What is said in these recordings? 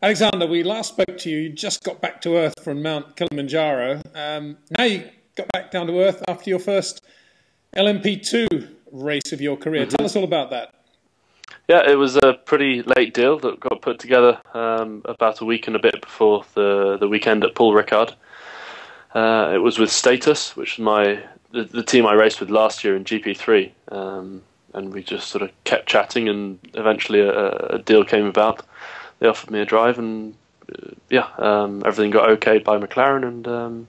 Alexander, we last spoke to you. You just got back to Earth from Mount Kilimanjaro. Now you got back down to Earth after your first LMP2 race of your career. Tell us all about that. Yeah, it was a pretty late deal that got put together about a week and a bit before the weekend at Paul Ricard. It was with Status, which is the team I raced with last year in GP3, and we just sort of kept chatting, and eventually a deal came about. They offered me a drive, and everything got okayed by McLaren, and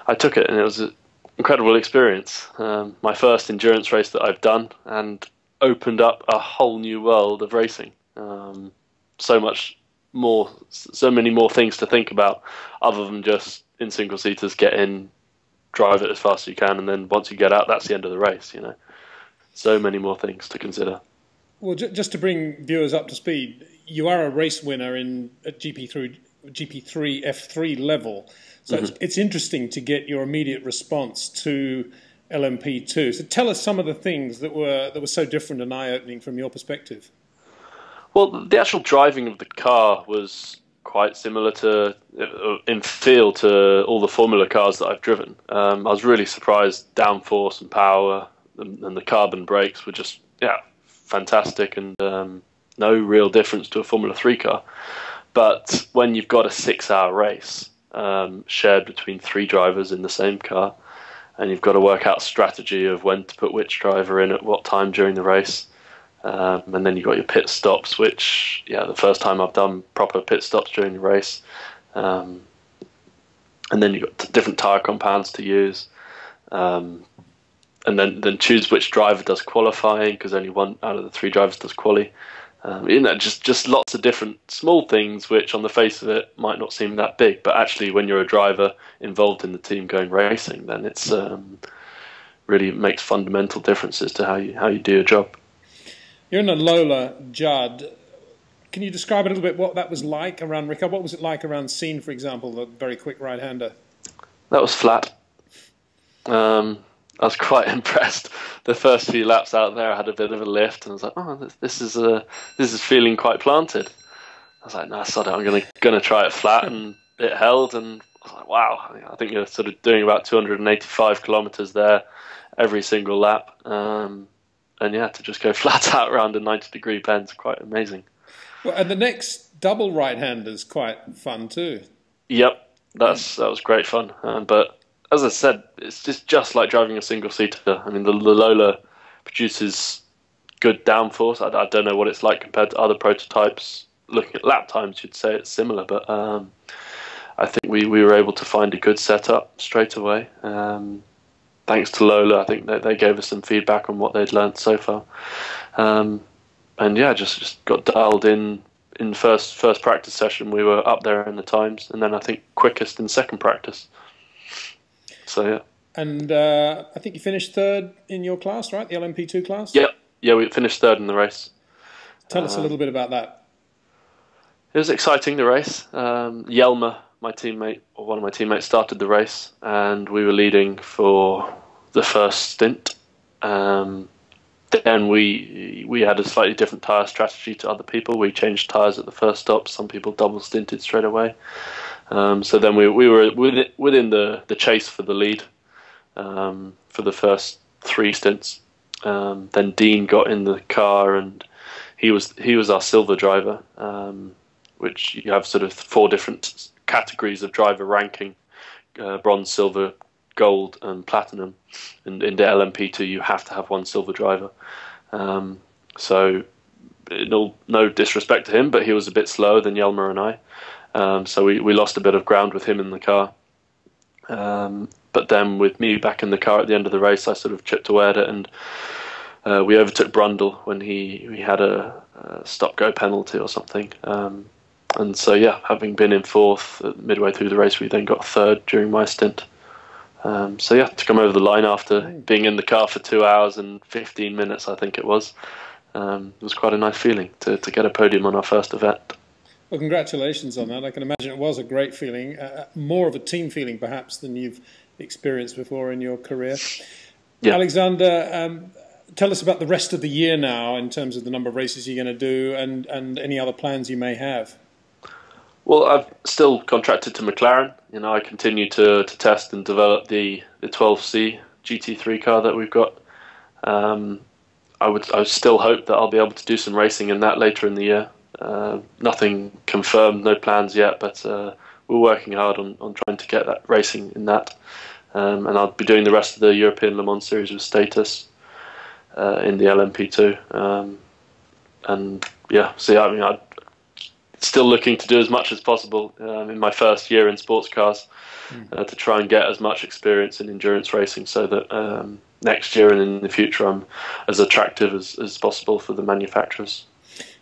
I took it, and it was an incredible experience. My first endurance race that I've done, and opened up a whole new world of racing. So many more things to think about, other than just in single seaters, get in, drive it as fast as you can, and then once you get out, that's the end of the race. You know, so many more things to consider. Well, just to bring viewers up to speed, you are a race winner at GP3 F3 level, so it's interesting to get your immediate response to LMP2. So tell us some of the things that were so different and eye-opening from your perspective. Well, the actual driving of the car was quite similar in feel to all the Formula cars that I've driven. I was really surprised. Downforce and power and the carbon brakes were just fantastic, and no real difference to a Formula 3 car. But when you've got a 6-hour race shared between 3 drivers in the same car, and you've got to work out a strategy of when to put which driver in at what time during the race, and then you've got your pit stops, which, the first time I've done proper pit stops during the race, and then you've got different tyre compounds to use, and then choose which driver does qualifying, because only one out of the 3 drivers does quali. Just lots of different small things which on the face of it might not seem that big, but actually when you're a driver involved in the team going racing, then it's really makes fundamental differences to how you do your job. You're in a Lola-Judd. Can you describe a little bit what that was like around Ricard? What was it like around Scene, for example, the very quick right-hander? That was flat. I was quite impressed. The first few laps out there, I had a bit of a lift, and I was like, "Oh, this is feeling quite planted." I was like, "No, sod it, I'm gonna try it flat," and it held. And I was like, "Wow, I think you're sort of doing about 285 kilometers there every single lap." And to just go flat out around a 90-degree bend is quite amazing. Well, and the next double right-hander is quite fun too. Yep, that was great fun, but. As I said, it's just like driving a single-seater. I mean, the Lola produces good downforce. I don't know what it's like compared to other prototypes. Looking at lap times, you'd say it's similar, but I think we were able to find a good setup straight away. Thanks to Lola, I think they gave us some feedback on what they'd learned so far. Just got dialed in the first practice session. We were up there in the times, and then I think quickest in second practice. So, yeah. And I think you finished 3rd in your class, right? The LMP2 class? Yeah, we finished 3rd in the race. Tell us a little bit about that. It was exciting, the race. Yelmer, my teammate, or one of my teammates, started the race, and we were leading for the first stint. Then we had a slightly different tyre strategy to other people. We changed tyres at the first stop. Some people double stinted straight away. So then we were within the chase for the lead for the first 3 stints. Then Dean got in the car, and he was our silver driver, which you have sort of 4 different categories of driver ranking: bronze, silver, gold, and platinum. And in the LMP2, you have to have 1 silver driver. So no disrespect to him, but he was a bit slower than Yelmer and I. So we lost a bit of ground with him in the car. But then with me back in the car at the end of the race, I sort of chipped away at it, and we overtook Brundle when he had a stop-go penalty or something. And so, having been in 4th midway through the race, we then got 3rd during my stint. To come over the line after being in the car for 2 hours and 15 minutes, I think it was quite a nice feeling to get a podium on our first event. Well, congratulations on that. I can imagine it was a great feeling, more of a team feeling perhaps than you've experienced before in your career. Yeah. Alexander, tell us about the rest of the year now in terms of the number of races you're going to do and any other plans you may have. Well, I've still contracted to McLaren. You know, I continue to test and develop the 12C GT3 car that we've got. I would still hope that I'll be able to do some racing in that later in the year. Nothing confirmed, no plans yet, but we're working hard on trying to get that racing in that. And I'll be doing the rest of the European Le Mans Series with Status in the LMP2. And yeah, so I mean, I'm still looking to do as much as possible in my first year in sports cars to try and get as much experience in endurance racing, so that next year and in the future I'm as attractive as possible for the manufacturers.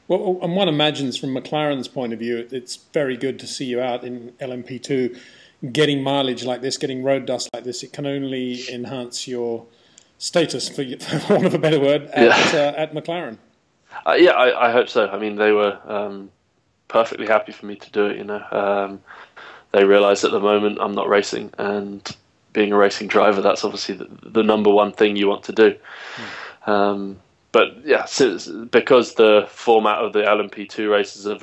Well, and one imagines from McLaren's point of view, it's very good to see you out in LMP2 getting mileage like this, getting road dust like this. It can only enhance your status, for want of a better word, at McLaren. Yeah, I hope so. I mean, they were perfectly happy for me to do it, you know. They realise at the moment I'm not racing, and being a racing driver, that's obviously the number one thing you want to do. But yeah, because the format of the LMP2 races are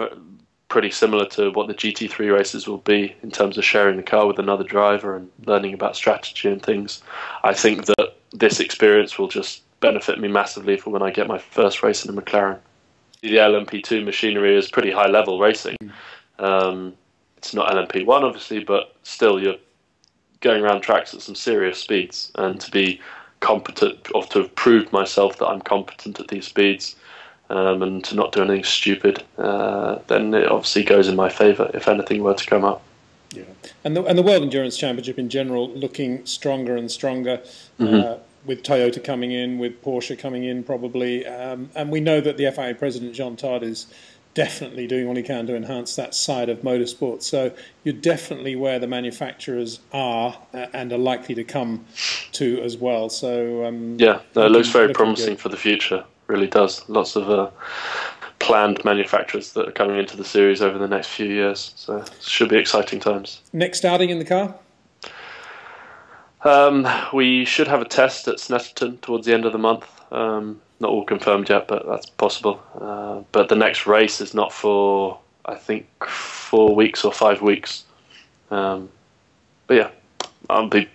pretty similar to what the GT3 races will be in terms of sharing the car with another driver and learning about strategy and things, I think that this experience will just benefit me massively for when I get my first race in a McLaren. The LMP2 machinery is pretty high level racing. It's not LMP1 obviously, but still you're going around tracks at some serious speeds, and to be competent, or to have proved myself that I'm competent at these speeds, and to not do anything stupid, then it obviously goes in my favour if anything were to come up. Yeah, and the World Endurance Championship in general looking stronger and stronger, with Toyota coming in, with Porsche coming in probably, and we know that the FIA President Jean Todt is definitely doing all he can to enhance that side of motorsport. So you're definitely where the manufacturers are and are likely to come to as well. So yeah, no, it looks very promising for the future. Really does. Lots of planned manufacturers that are coming into the series over the next few years. So it should be exciting times. Next outing in the car? We should have a test at Snetterton towards the end of the month. Not all confirmed yet, but that's possible. But the next race is not for, I think, 4 weeks or 5 weeks. But yeah, I'll be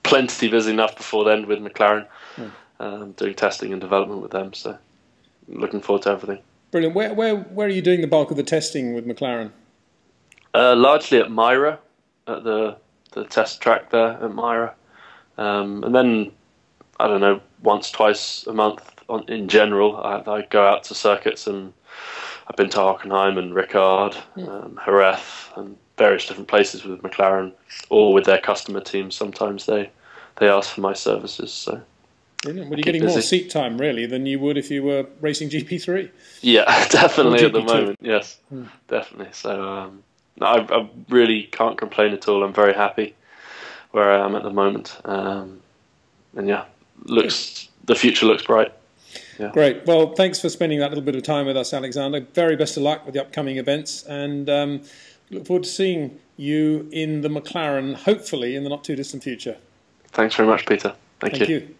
plenty busy enough before then with McLaren, doing testing and development with them. So looking forward to everything. Brilliant. Where are you doing the bulk of the testing with McLaren? Largely at Myra, at the test track there at Myra. And then, I don't know, once, twice a month in general, I go out to circuits, and I've been to Hockenheim and Ricard, Jerez, and various different places with McLaren, or with their customer teams. Sometimes they ask for my services. So brilliant. Well, you're getting more seat time, really, than you would if you were racing GP3. Yeah, definitely at the moment, yes, definitely. So I really can't complain at all. I'm very happy where I am at the moment. And yeah, the future looks bright. Yeah. Great. Well, thanks for spending that little bit of time with us, Alexander. Very best of luck with the upcoming events, and look forward to seeing you in the McLaren, hopefully in the not too distant future. Thanks very much, Peter. Thank you.